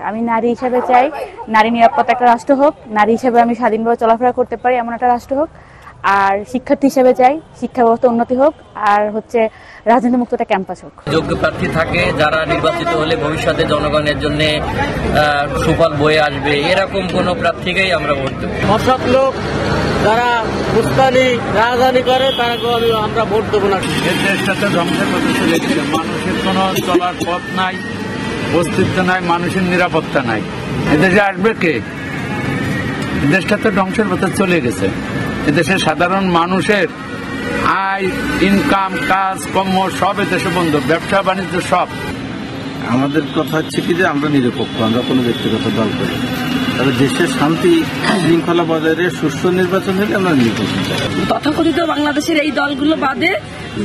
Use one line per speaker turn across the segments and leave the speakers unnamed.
আমি নারী হিসেবে চাই নারী নিরাপত্তা একটা রাষ্ট্র হোক, নারী হিসেবে আমি স্বাধীনভাবে চলাফেরা করতে পারি এমন একটা রাষ্ট্র হোক। আর শিক্ষার্থী হিসেবে চাই শিক্ষা ব্যবস্থা উন্নতি হোক, আর হচ্ছে রাজনীতি মুক্ত একটা ক্যাম্পাস হোক।
যোগ্য প্রার্থী থাকে যারা নির্বাচিত হলে ভবিষ্যতে জনগণের জন্য সুফল বয়ে আসবে, এরকম কোন প্রার্থীকেই আমরা ভোট দেব।
অসৎ লোক যারা উস্কানি রাজধানী করে তারাকে আমরা ভোট দেবো না।
এই দেশটাতে ধ্বংসের পথে চলে গেছে, মানুষের কোনো চলার পথ নাই, অস্তিত্ব নাই, মানুষের নিরাপত্তা নাই। এদেশে আসবে কে? দেশটা তো ধ্বংসের পথে চলে গেছে। এদেশের সাধারণ মানুষের আয়, ইনকাম, কাজ কর্ম সব এদেশে বন্ধ, ব্যবসা বাণিজ্য সব।
আমাদের কথা হচ্ছে কি যে আমরা নিরপেক্ষ, আমরা কোনো ব্যক্তিগত দল করি। তবে দেশের শান্তি শৃঙ্খলা বজায় রেখে সুষ্ঠু নির্বাচন হলে আমরা নির্বাচন চাই।
তথাকথিত বাংলাদেশের এই দলগুলো বাদে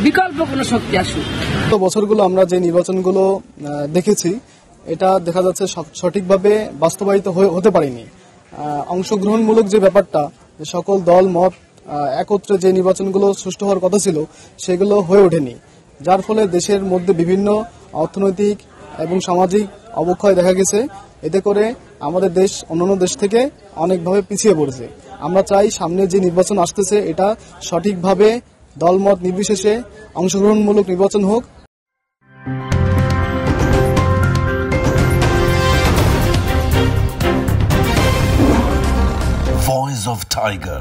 বিকল্প কোনো শক্তি আসুক।
তো বছরগুলো আমরা যে নির্বাচনগুলো দেখেছি, এটা দেখা যাচ্ছে সঠিকভাবে বাস্তবায়িত হতে পারেনি। অংশগ্রহণমূলক যে ব্যাপারটা, যে সকল দল মত একত্রে যে নির্বাচনগুলো সুষ্ঠু হওয়ার কথা ছিল সেগুলো হয়ে ওঠেনি, যার ফলে দেশের মধ্যে বিভিন্ন অর্থনৈতিক এবং সামাজিক অবক্ষয় দেখা গেছে। এতে করে আমাদের দেশ অন্যান্য দেশ থেকে অনেকভাবে পিছিয়ে পড়েছে। আমরা চাই সামনে যে নির্বাচন আসতেছে এটা সঠিকভাবে দলমত নির্বিশেষে অংশগ্রহণমূলক নির্বাচন হোক।
Voice of Tiger.